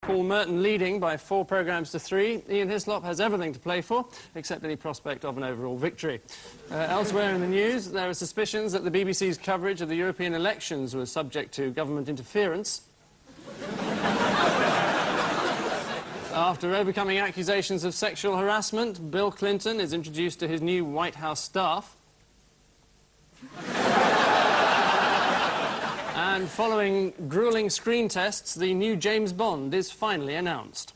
Paul Merton leading by 4 programmes to 3. Ian Hislop has everything to play for, except any prospect of an overall victory. Elsewhere in the news, there are suspicions that the BBC's coverage of the European elections was subject to government interference. After overcoming accusations of sexual harassment, Bill Clinton is introduced to his new White House staff. And following gruelling screen tests, the new James Bond is finally announced.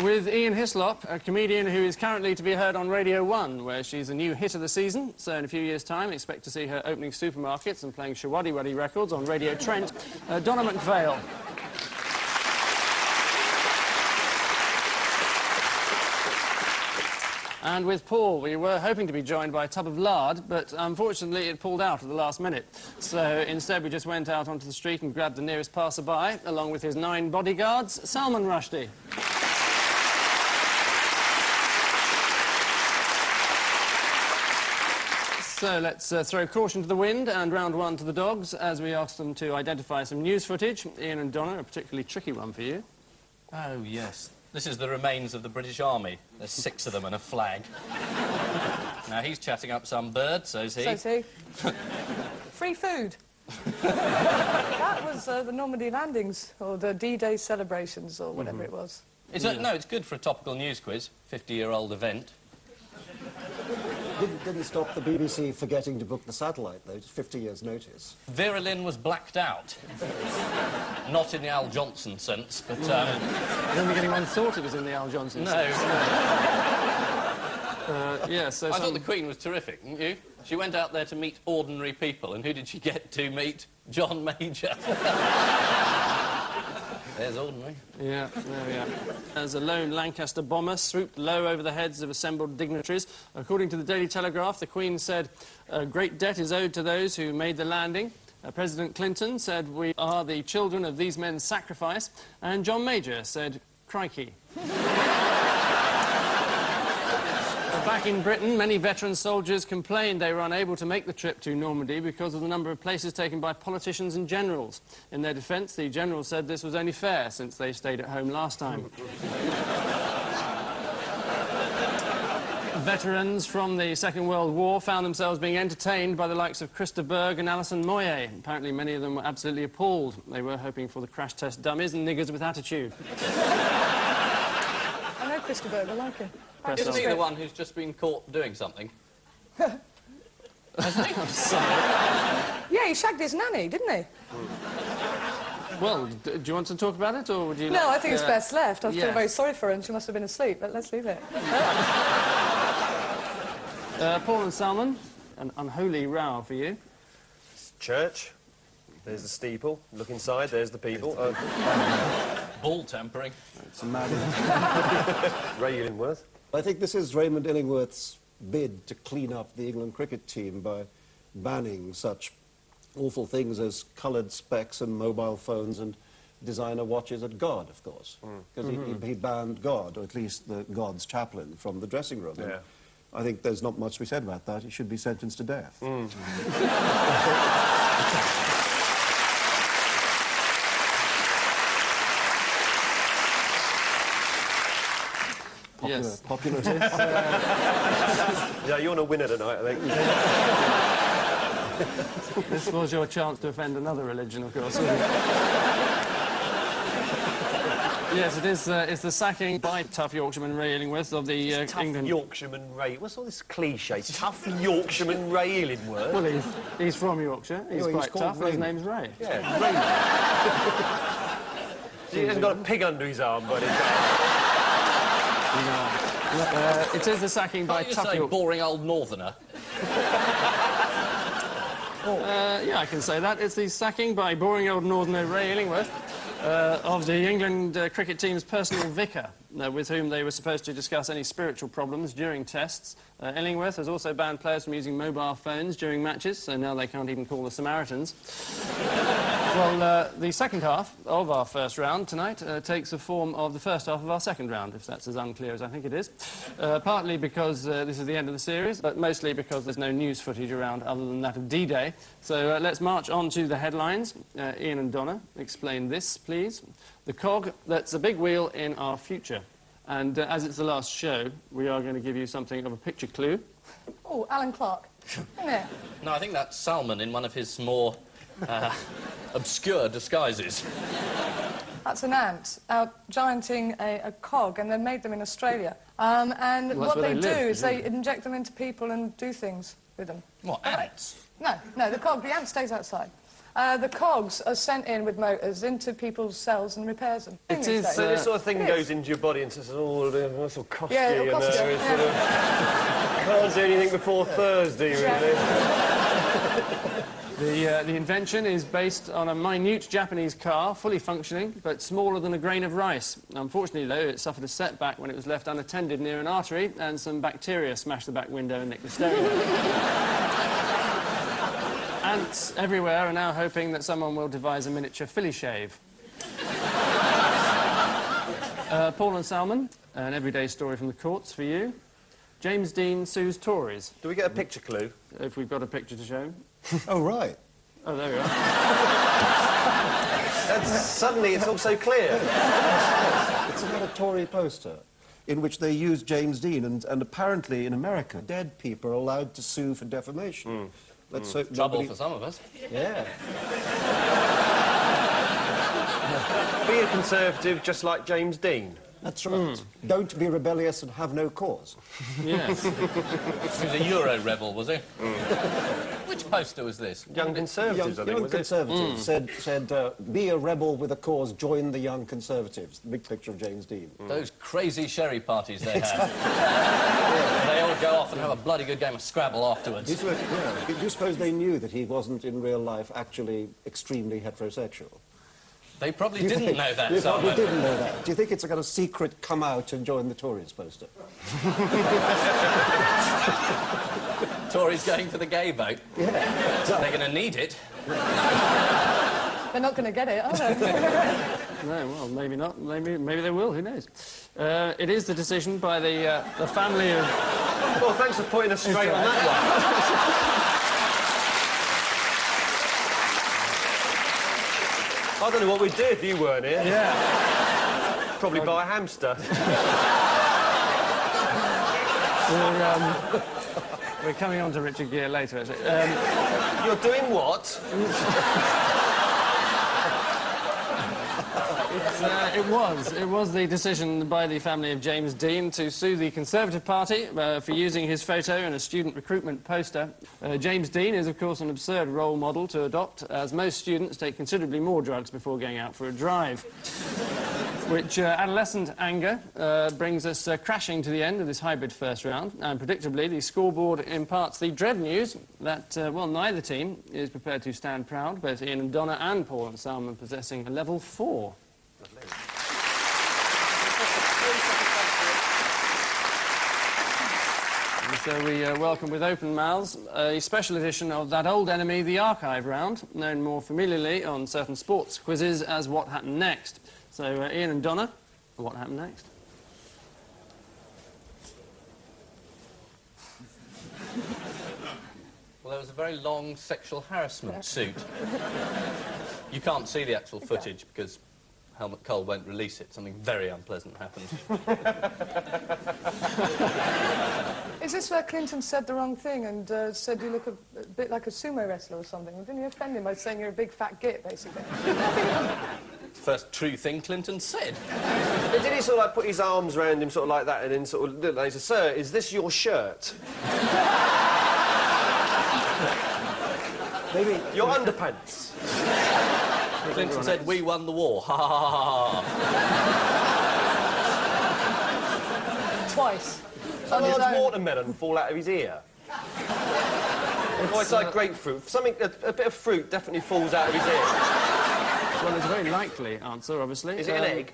With Ian Hislop, a comedian who is currently to be heard on Radio 1, where she's a new hit of the season. So in a few years' time, expect to see her opening supermarkets and playing Shawaddy Waddy records on Radio Trent. Donna McPhail. And with Paul, we were hoping to be joined by a tub of lard, but unfortunately it pulled out at the last minute. So instead we just went out onto the street and grabbed the nearest passerby, along with his 9 bodyguards, Salman Rushdie. So let's throw caution to the wind and round 1 to the dogs as we ask them to identify some news footage. Ian and Donna, a particularly tricky one for you. Oh, yes. This is the remains of the British Army. There's 6 of them and a flag. Now, he's chatting up some bird, so's he. So's he. Free food. That was the Normandy landings, or the D-Day celebrations, or whatever it was. No, it's good for a topical news quiz, 50-year-old event. Didn't stop the BBC forgetting to book the satellite, though, just 50 years' notice. Vera Lynn was blacked out. Not in the Al Johnson sense, but... I don't think anyone thought it was in the Al Johnson sense. Yes, so I thought the Queen was terrific, didn't you? She went out there to meet ordinary people, and who did she get to meet? John Major. There's ordinary. Yeah, there we are. As a lone Lancaster bomber swooped low over the heads of assembled dignitaries. According to the Daily Telegraph, the Queen said, "A great debt is owed to those who made the landing." President Clinton said, "We are the children of these men's sacrifice." And John Major said, "Crikey." Back in Britain, many veteran soldiers complained they were unable to make the trip to Normandy because of the number of places taken by politicians and generals. In their defence, the generals said this was only fair since they stayed at home last time. Veterans from the Second World War found themselves being entertained by the likes of Christa Berg and Alison Moyet. Apparently, many of them were absolutely appalled. They were hoping for the crash test dummies and niggers with attitude. I know Christa Berg, I like her. Isn't he the one who's just been caught doing something? Hasn't he? I'm sorry. Yeah, he shagged his nanny, didn't he? Well, do you want to talk about it, or would you No, like, I think it's best left. I feel yes. very sorry for her, and she must have been asleep, but let's leave it. Paul and Salman, an unholy row for you. Church. There's the steeple. Look inside, there's the people. Ball tempering. It's a mad... Ray Illingworth. I think this is Raymond Illingworth's bid to clean up the England cricket team by banning such awful things as coloured specs and mobile phones and designer watches at God, of course. Because he banned God, or at least the God's chaplain, from the dressing room. Yeah. I think there's not much to be said about that. He should be sentenced to death. Yes. Popular taste. Yeah, you're on a winner tonight, I think. This was your chance to offend another religion, of course. Yes, it is. It's the sacking by tough Yorkshireman Ray Illingworth of the Tough England... Yorkshireman Ray. What's all this cliche? Tough Yorkshireman Ray Illingworth. Well, he's from Yorkshire. He's quite tough, and his name's Ray. Yeah, Ray. He hasn't got a pig under his arm, but It is the sacking by Can't you tough say York... boring old northerner? Yeah, I can say that. It's the sacking by boring old northerner Ray Illingworth of the England cricket team's personal vicar. with whom they were supposed to discuss any spiritual problems during tests. Illingworth has also banned players from using mobile phones during matches, so now they can't even call the Samaritans. Well, the second half of our first round tonight takes the form of the first half of our second round, if that's as unclear as I think it is. Partly because this is the end of the series, but mostly because there's no news footage around other than that of D-Day. So let's march on to the headlines. Ian and Donna, explain this, please. The cog that's a big wheel in our future. And as it's the last show, we are going to give you something of a picture clue. Oh, Alan Clark, isn't it? No, I think that's Salman in one of his more obscure disguises. That's an ant gianting a cog, and they made them in Australia. And Well, what they do live, is they inject them into people and do things with them. What, ants? No, the ant stays outside. The cogs are sent in with motors into people's cells and repairs them. It is, So this sort of thing It goes is. into your body and says, oh, this will cost Yeah, you, it'll cost you. it's sort of, can't do anything before Thursday, really. The invention is based on a minute Japanese car, fully functioning, but smaller than a grain of rice. Unfortunately, though, it suffered a setback when it was left unattended near an artery, and some bacteria smashed the back window and nicked the stereo. Ants everywhere are now hoping that someone will devise a miniature filly shave. Paul and Salman, an everyday story from the courts for you. James Dean sues Tories. Do we get a picture clue? If we've got a picture to show. Oh, right. Oh, there we are. Suddenly it's all so clear. It's about a Tory poster in which they use James Dean, and apparently in America, dead people are allowed to sue for defamation. Let's hope Trouble nobody... for some of us. Yeah. Be a Conservative just like James Dean. That's right. Don't be rebellious and have no cause. Yes. He was a Euro rebel, was he? Which poster was this? Young Conservatives, I think, Young was it? Conservatives said, be a rebel with a cause, join the Young Conservatives. The big picture of James Dean. Those crazy sherry parties they have. They all go off and have a bloody good game of Scrabble afterwards. Do you suppose they knew that he wasn't in real life actually extremely heterosexual? They probably didn't know that, You probably Salman. didn't know that. Do you think it's a kind of secret come out and join the Tories poster? Tories going for the gay vote. Yeah. They're going to need it. They're not going to get it, are they? No, well, maybe not. Maybe they will. Who knows? It is the decision by the family of... Well, thanks for pointing us straight on that one. I don't know what we'd do if you weren't here. Yeah. Probably buy a hamster. We're coming on to Richard Gere later, actually. You're doing what? It was the decision by the family of James Dean to sue the Conservative Party for using his photo in a student recruitment poster. James Dean is, of course, an absurd role model to adopt, as most students take considerably more drugs before going out for a drive. Which adolescent anger brings us crashing to the end of this hybrid first round, and predictably the scoreboard imparts the dread news that, well, neither team is prepared to stand proud, both Ian and Donna and Paul and Salman possessing a level 4. And so we welcome with open mouths a special edition of that old enemy, the archive round, known more familiarly on certain sports quizzes as What Happened Next. So, Ian and Donna, what happened next? Well, there was a very long sexual harassment suit. You can't see the actual footage because Helmut Kohl won't release it. Something very unpleasant happened. Is this where Clinton said the wrong thing and said you look a bit like a sumo wrestler or something? Didn't you offend him by saying you're a big fat git, basically? First true thing Clinton said. But did he sort of like put his arms around him sort of like that and then sort of look like, he said, "Sir, is this your shirt?" Maybe... Your underpants. Clinton said, "We won the war." Ha ha ha ha. Twice. A large watermelon fall out of his ear. It's like grapefruit. Something, a bit of fruit definitely falls out of his ear. Well, it's a very likely answer, obviously. Is it an egg?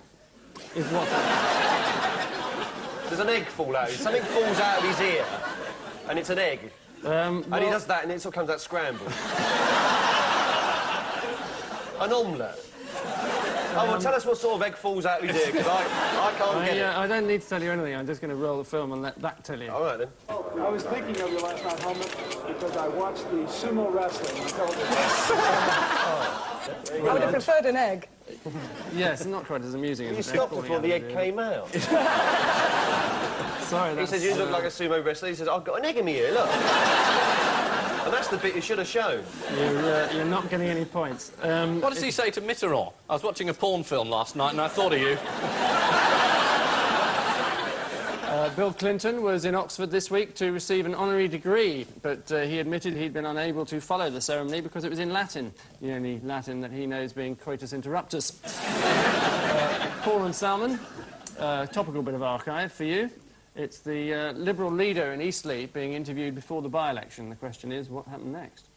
Is what? There's an egg fall out. Something falls out of his ear, and it's an egg. And he does that, and it sort of comes out scrambled. An omelette. Oh, well, tell us what sort of egg falls out of his ear, because I can't get it. I don't need to tell you anything. I'm just going to roll the film and let that tell you. All right, then. I was thinking of you last night, Helmut, because I watched the sumo wrestling on television. I would have preferred an egg. Yes, not quite as amusing as You stopped before the egg came out. Sorry, He said, you look like a sumo wrestler. He says, I've got an egg in my ear, look. And that's the bit you should have shown. You're not getting any points. What does he say to Mitterrand? I was watching a porn film last night and I thought of you. Bill Clinton was in Oxford this week to receive an honorary degree, but he admitted he'd been unable to follow the ceremony because it was in Latin, the only Latin that he knows being coitus interruptus. Paul and Salman, topical bit of archive for you. It's the Liberal leader in Eastleigh being interviewed before the by-election. The question is, what happened next?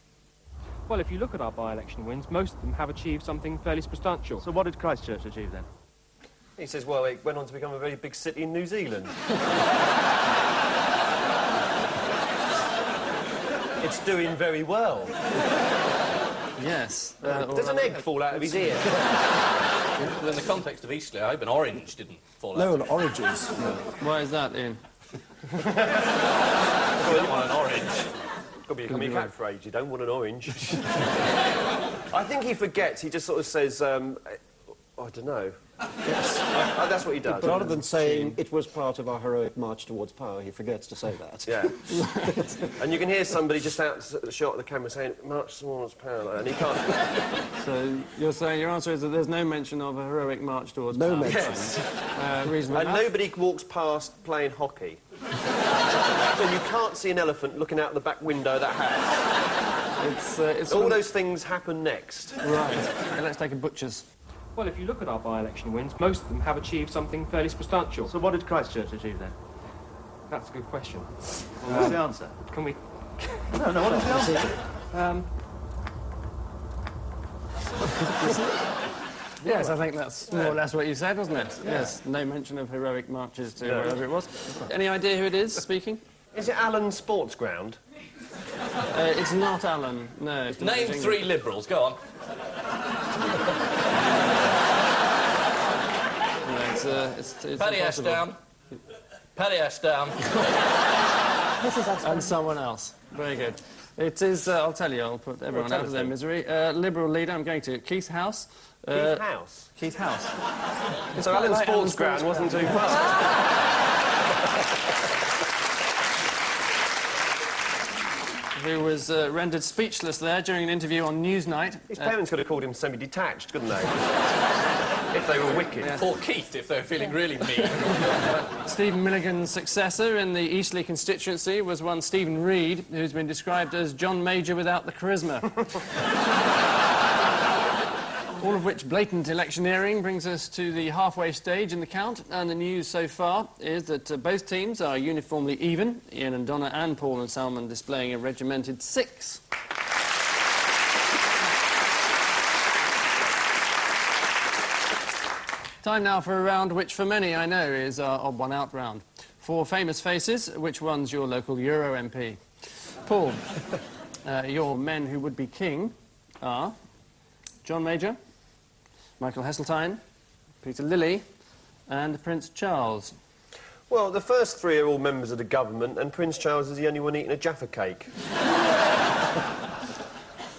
Well, if you look at our by-election wins, most of them have achieved something fairly substantial. So what did Christchurch achieve then? He says, well, it went on to become a very big city in New Zealand. It's doing very well. Yes. Does an egg fall out of his ear? Well, in the context of Eastleigh, I hope an orange didn't fall out. No, and oranges. Why is that, Ian? You don't want an orange. Could be a cat for age. You don't want an orange. I think he forgets. He just sort of says, I don't know. Yes. That's what he does. Rather than saying it was part of our heroic march towards power, he forgets to say that. Yeah. And you can hear somebody just out the shot of the camera saying, march towards power, and he can't... So you're saying your answer is that there's no mention of a heroic march towards No power? mention. Yes. Reasonable And enough. nobody walks past playing hockey. So you can't see an elephant looking out the back window of that house. It's All those things happen next. Right. Okay, let's take a butcher's. Well, if you look at our by-election wins, most of them have achieved something fairly substantial. So what did Christchurch achieve then? That's a good question. Well, what's the answer? Can we... No, what is the answer? Yes, I think that's more or less what you said, wasn't it? Yeah. Yes, no mention of heroic marches to wherever it was. Any idea who it is speaking? Is it Allen Sports Ground? It's not Alan, no. Name 3 Liberals, go on. No, it's Paddy impossible. Ashdown. Paddy Ashdown. And someone else. Very good. It is, I'll tell you, I'll put everyone out of their misery. Liberal leader, I'm going to Keith House. Keith House? Keith House. So Allen like Sports Allen Ground wasn't too far. Who was rendered speechless there during an interview on Newsnight. His parents could have called him semi-detached, couldn't they? If they were wicked. Yeah. Or Keith, if they were feeling really mean. Stephen Milligan's successor in the Eastleigh constituency was one Stephen Reed, who's been described as John Major without the charisma. All of which blatant electioneering brings us to the halfway stage in the count, and the news so far is that both teams are uniformly even, Ian and Donna and Paul and Salman displaying a regimented 6. Time now for a round which for many I know is our odd one out round. 4 famous faces, which one's your local Euro MP? Paul, your men who would be king are John Major, Michael Heseltine, Peter Lilly and Prince Charles. Well, the first 3 are all members of the government, and Prince Charles is the only one eating a Jaffa cake.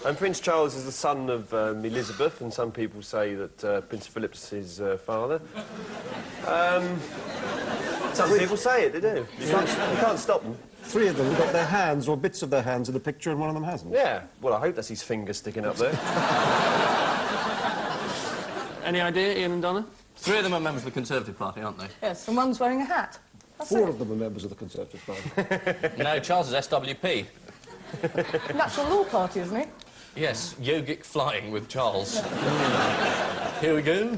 And Prince Charles is the son of Elizabeth, and some people say that Prince Philip's his father. Some people say it, they do. You can't stop them. 3 of them have got their hands or bits of their hands in the picture and one of them hasn't. Yeah, well, I hope that's his finger sticking up there. Any idea, Ian and Donna? 3 of them are members of the Conservative Party, aren't they? Yes, and one's wearing a hat. That's 4 it. of them are members of the Conservative Party. No, Charles is SWP. Natural Law Party, isn't he? Yes, yogic flying with Charles. Here we go.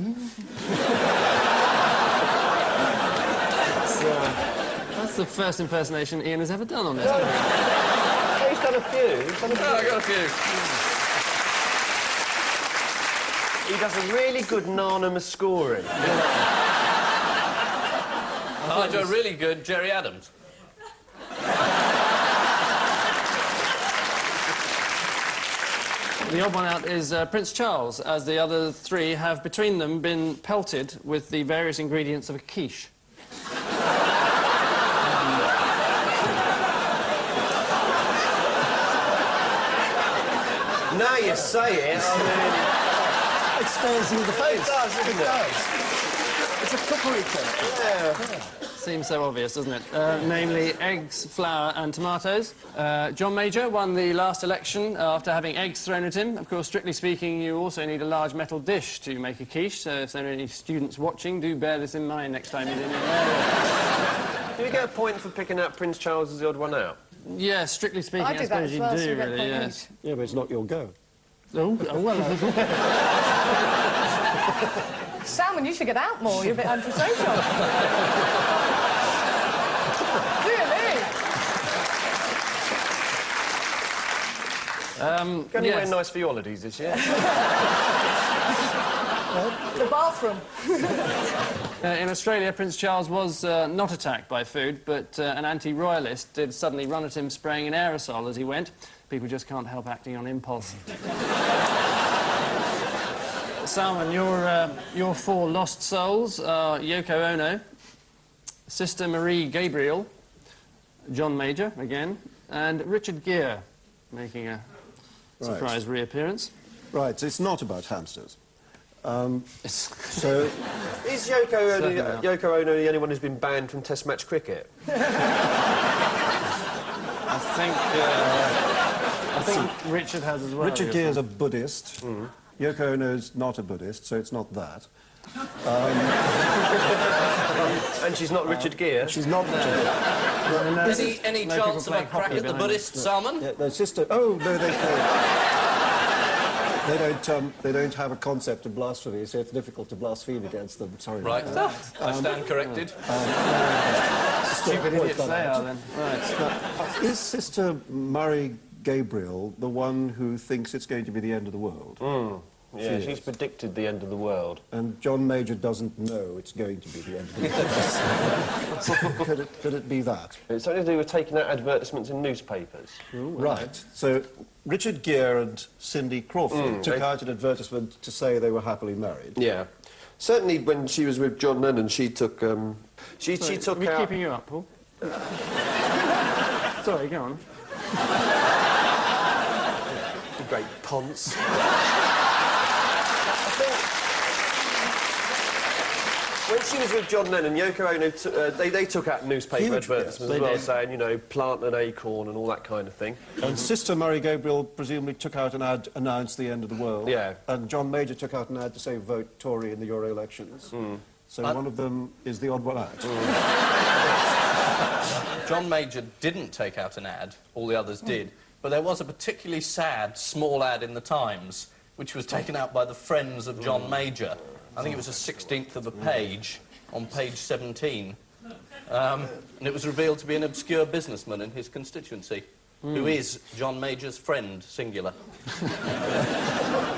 That's the first impersonation Ian has ever done on this. Oh, he's done a few. Oh, I got a few. He does a really good Nana Muscori. thought to a really good Jerry Adams. The odd one out is Prince Charles, as the other three have between them been pelted with the various ingredients of a quiche. Now you say it, I mean... It stares you in the face. It does, doesn't it? It's a cookery test. Yeah. Seems so obvious, doesn't it? Namely, eggs, flour and tomatoes. John Major won the last election after having eggs thrown at him. Of course, strictly speaking, you also need a large metal dish to make a quiche, so if there are any students watching, do bear this in mind next time you're in your area. Do you get a point for picking out Prince Charles as the odd one out? Yeah, strictly speaking, I do that suppose as you well, do, so you get really, point yes. Yeah, but it's not your go. Oh, well... Salman, you should get out more. You're a bit antisocial. Really? Got anywhere nice for your holidays this year? The bathroom. In Australia, Prince Charles was not attacked by food, but an anti-royalist did suddenly run at him spraying an aerosol as he went. People just can't help acting on impulse. Salman, your four lost souls are Yoko Ono, Sister Marie Gabriel, John Major, again, and Richard Gere, making a surprise reappearance. Right, so it's not about hamsters. So... Is Yoko Ono the only one who's been banned from Test match cricket? I think Richard has as well. Richard Gere's a Buddhist. Yoko Ono's not a Buddhist, so it's not that. And she's not Richard Gere? She's not Richard Gere. Any chance of a crack at the Buddhist, Salman? Yeah, their sister... Oh, no, they don't have a concept of blasphemy, so it's difficult to blaspheme against them. Sorry. Right. I stand corrected. Stupid idiots they are, then. Right. Is Sister Murray Gabriel the one who thinks it's going to be the end of the world? Yeah, she's predicted the end of the world. And John Major doesn't know it's going to be the end of the world. Could it be that? It's something to do with taking out advertisements in newspapers. Right. So Richard Gere and Cindy Crawford took out an advertisement to say they were happily married. Yeah. Certainly when she was with John Lennon, she took... she took Are we out... keeping you up, Paul? Sorry, go on. Great ponce. When she was with John Lennon, Yoko Ono, they took out newspaper advertisements as well, saying, you know, plant an acorn and all that kind of thing. And Sister Murray Gabriel presumably took out an ad announced the end of the world. Yeah. And John Major took out an ad to say vote Tory in the Euro elections. So one of them is the odd one out. John Major didn't take out an ad, all the others did, but there was a particularly sad small ad in the Times, which was taken out by the friends of John Major. I think it was a 16th of a page, on page 17. And it was revealed to be an obscure businessman in his constituency, who is John Major's friend, singular.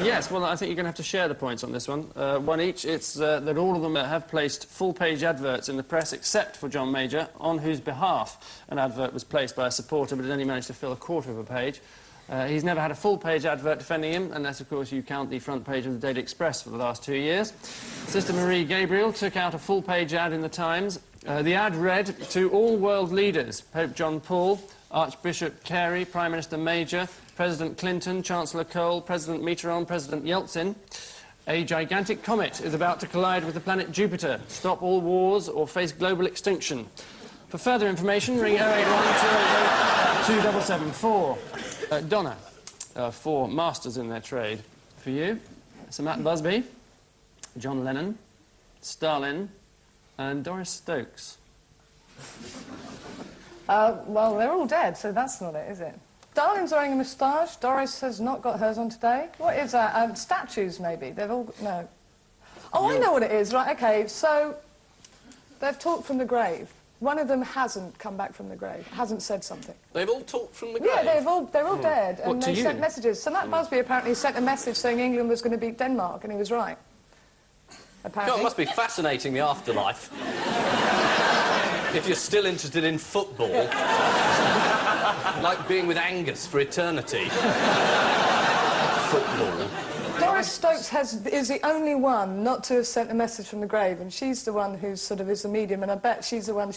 Yes, well, I think you're going to have to share the points on this one. One each. It's that all of them have placed full-page adverts in the press, except for John Major, on whose behalf an advert was placed by a supporter, but it only managed to fill a quarter of a page. He's never had a full-page advert defending him, unless, of course, you count the front page of the Daily Express for the last 2 years. Sister Marie Gabriel took out a full-page ad in the Times. The ad read, "To all world leaders, Pope John Paul, Archbishop Carey, Prime Minister Major, President Clinton, Chancellor Kohl, President Mitterrand, President Yeltsin, a gigantic comet is about to collide with the planet Jupiter. Stop all wars or face global extinction. For further information, ring 081-277-4. Donna, 4 masters in their trade. For you, Sir Matt Busby, John Lennon, Stalin, and Doris Stokes. Well, they're all dead, so that's not it, is it? Darling's wearing a moustache. Doris has not got hers on today. What is that? Statues, maybe. They've all... No. Oh, I know what it is. Right, OK, so they've talked from the grave. One of them hasn't come back from the grave, hasn't said something. They've all talked from the grave? Yeah, they're all dead, and they sent messages. So Matt Busby apparently sent a message saying England was going to beat Denmark, and he was right. Apparently. God, it must be fascinating, the afterlife. If you're still interested in football, like being with Angus for eternity. Football. Doris Stokes is the only one not to have sent a message from the grave, and she's the one who sort of is the medium, and I bet she's the one...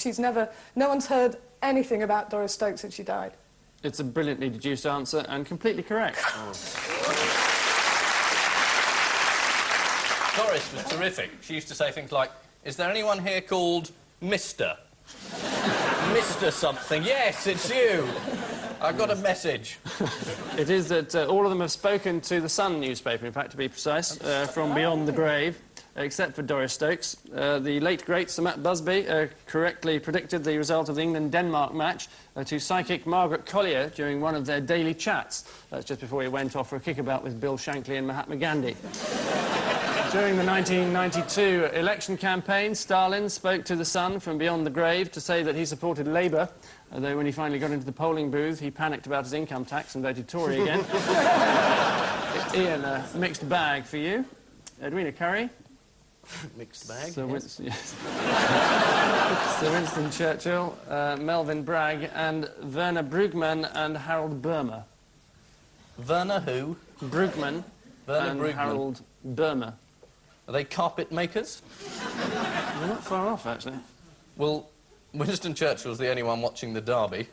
No one's heard anything about Doris Stokes since she died. It's a brilliantly deduced answer and completely correct. Doris was terrific. She used to say things like, is there anyone here called Mr.? Mr. something. Yes, it's you. I got a message. It is that all of them have spoken to the Sun newspaper, in fact, to be precise, from beyond the grave, except for Doris Stokes. The late, great Sir Matt Busby correctly predicted the result of the England-Denmark match to psychic Margaret Collier during one of their daily chats. That's just before he went off for a kickabout with Bill Shankly and Mahatma Gandhi. During the 1992 election campaign, Stalin spoke to the Sun from beyond the grave to say that he supported Labour, although when he finally got into the polling booth, he panicked about his income tax and voted Tory again. Ian, a mixed bag for you. Edwina Currie. Mixed bag. Sir Winston Churchill, Melvyn Bragg, and Werner Brugmann and Harold Burma. Werner who? Brugmann and Brugmann. Harold Burma. Are they carpet makers? They're not far off, actually. Well, Winston Churchill's the only one watching the derby.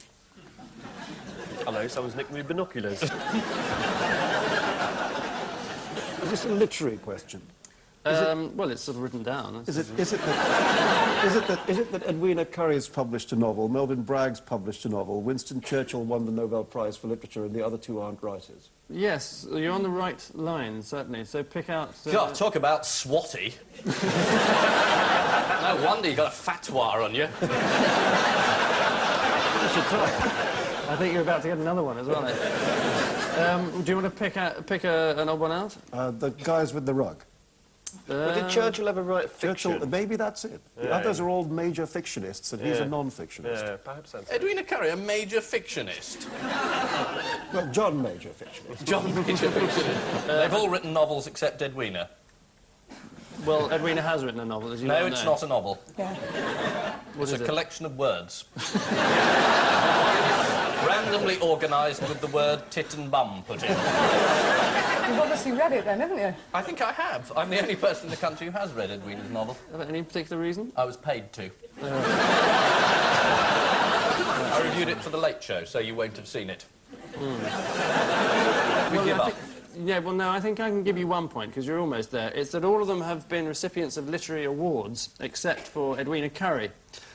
Hello, someone's nicked me binoculars. Is this a literary question? Well, it's sort of written down. Is it that Edwina Currie's published a novel, Melvyn Bragg's published a novel, Winston Churchill won the Nobel Prize for Literature, and the other two aren't writers? Yes, you're on the right line, certainly. So pick out... God, talk about swatty. No wonder you got a fatwa on you. I think you're about to get another one as well. Do you want to pick an odd one out? The guys with the rug. Well, did Churchill ever write fiction? Churchill, maybe that's it. The others are all major fictionists, and he's a non-fictionist. Yeah, perhaps that's it. Edwina Currie, a major fictionist. Well, John Major fictionist. John Major fictionist. They've all written novels except Edwina. Well, Edwina has written a novel, as you No, well it's know. not a novel. Yeah. It's a is it? collection of words. Randomly organised with the word tit and bum put in. You've obviously read it then, haven't you? I think I have. I'm the only person in the country who has read Edwina's novel. Any particular reason? I was paid to. I reviewed it for The Late Show, so you won't have seen it. We give up. Yeah, well, no, I think I can give you 1 point, because you're almost there. It's that all of them have been recipients of literary awards, except for Edwina Currie.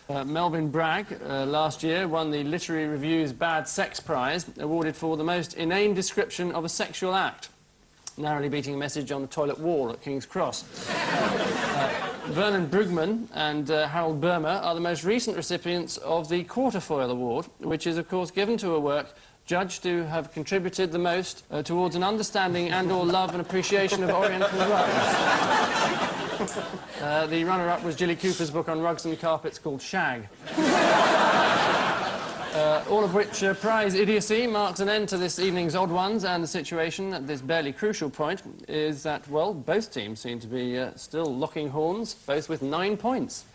Melvyn Bragg, last year, won the Literary Review's Bad Sex Prize, awarded for the most inane description of a sexual act, narrowly beating a message on the toilet wall at King's Cross. Vernon Brugmann and Harold Burma are the most recent recipients of the Quarterfoil Award, which is, of course, given to a work judged to have contributed the most towards an understanding and/or love and appreciation of Oriental rugs. The runner-up was Gilly Cooper's book on rugs and carpets called Shag. All of which prize idiocy marks an end to this evening's Odd Ones, and the situation at this barely crucial point is that, well, both teams seem to be still locking horns, both with 9 points.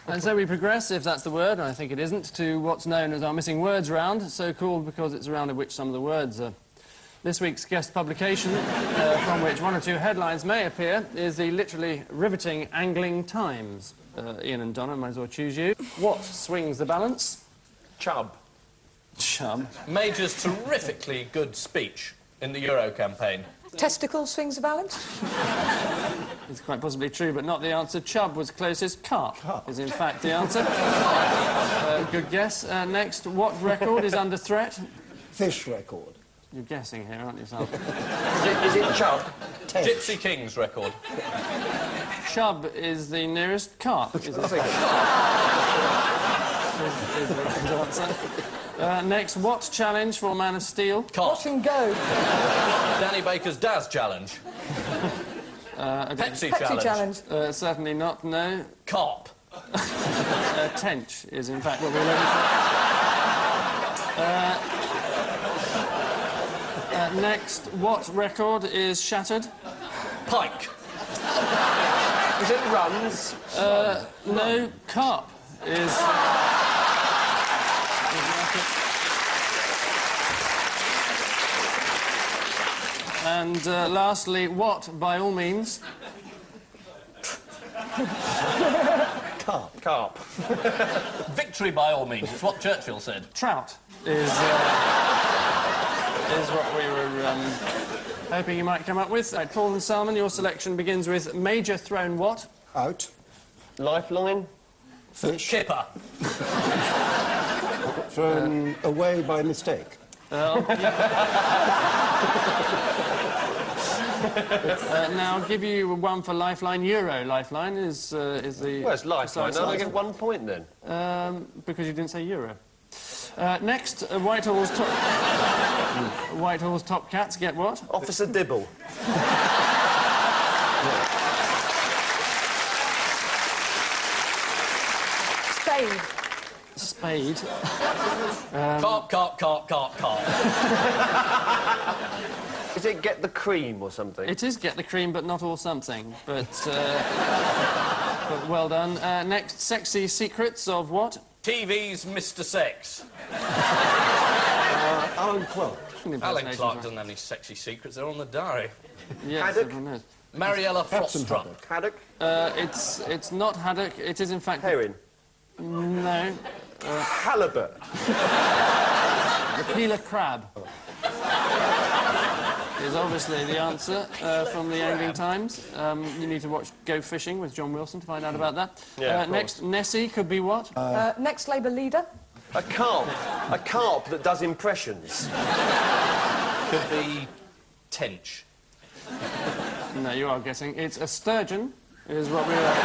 And so we progress, if that's the word, and I think it isn't, to what's known as our Missing Words round, so called because it's a round of which some of the words are. This week's guest publication, from which one or two headlines may appear, is the literally riveting Angling Times. Ian and Donna, might as well choose you. What swings the balance? Chubb. Chum. Major's terrifically good speech in the Euro campaign. Testicles swings the balance? It's quite possibly true, but not the answer. Chubb was closest. Carp is, in fact, the answer. Good guess. Next, what record is under threat? Fish record. You're guessing here, aren't you, Salman? Is it Chubb? Gypsy King's record. Chubb is the nearest. Carp is the second. is the right answer. Next, what challenge for Man of Steel? Watch him go. Danny Baker's Daz challenge. Pepsi challenge. Certainly not, no. Cop. Tench is, in fact, what we're looking for. Next, what record is shattered? Pike. Is it runs? No, carp is... And lastly, what, by all means? Carp. Carp. Victory by all means. It's what Churchill said. Trout is what we were hoping you might come up with. Right, Paul and Salman, your selection begins with major thrown what? Out. Lifeline? Fish. Kipper. Thrown away by mistake. Now, I'll give you one for lifeline. Euro lifeline is the... Well, it's lifeline. precise No, I answer. get 1 point then. Because you didn't say euro. Next, Whitehall's top... Whitehall's top cats get what? Officer Dibble. Spade. Spade. Carp, carp, carp, carp, carp. Is it get the cream or something? It is get the cream, but not all something. But well done. Next, sexy secrets of what? TV's Mr. Sex. Alan Clark. Alan Clark doesn't have any sexy secrets. They're on the diary. Yes, Haddock? everyone knows. Mariella Captain Frostruck. Haddock? It's not haddock. It is in fact... Herring? No. Halibut? The peeler crab is obviously the answer from the Angling Times. You need to watch Go Fishing with John Wilson to find out about that. Yeah, of next, Nessie could be what? Next Labour leader. A carp. A carp that does impressions. Could be Tench. No, you are guessing. It's a sturgeon, is what we are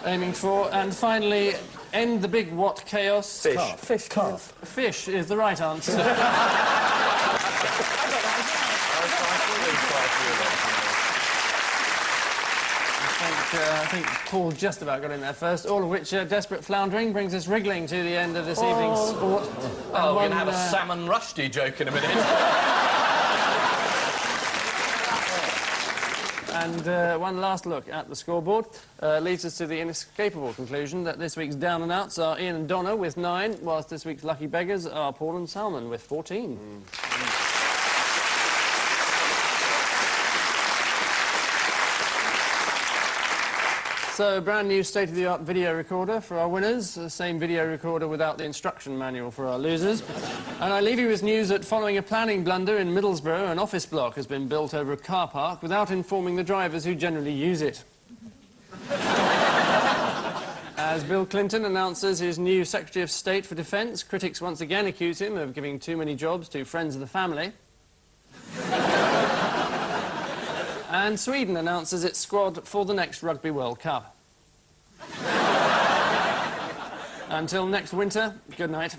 aiming for. And finally, end the big what chaos? Fish. Carp. Fish. Carp. Fish is the right answer. I think Paul just about got in there first, all of which desperate floundering brings us wriggling to the end of this evening's sport. Oh, we're going to have a Salman Rushdie joke in a minute. And one last look at the scoreboard leads us to the inescapable conclusion that this week's down and outs are Ian and Donna with 9, whilst this week's lucky beggars are Paul and Salman with 14. So, a brand new state-of-the-art video recorder for our winners, the same video recorder without the instruction manual for our losers. And I leave you with news that following a planning blunder in Middlesbrough, an office block has been built over a car park without informing the drivers who generally use it. As Bill Clinton announces his new Secretary of State for Defence, critics once again accuse him of giving too many jobs to friends of the family. And Sweden announces its squad for the next Rugby World Cup. Until next winter, good night.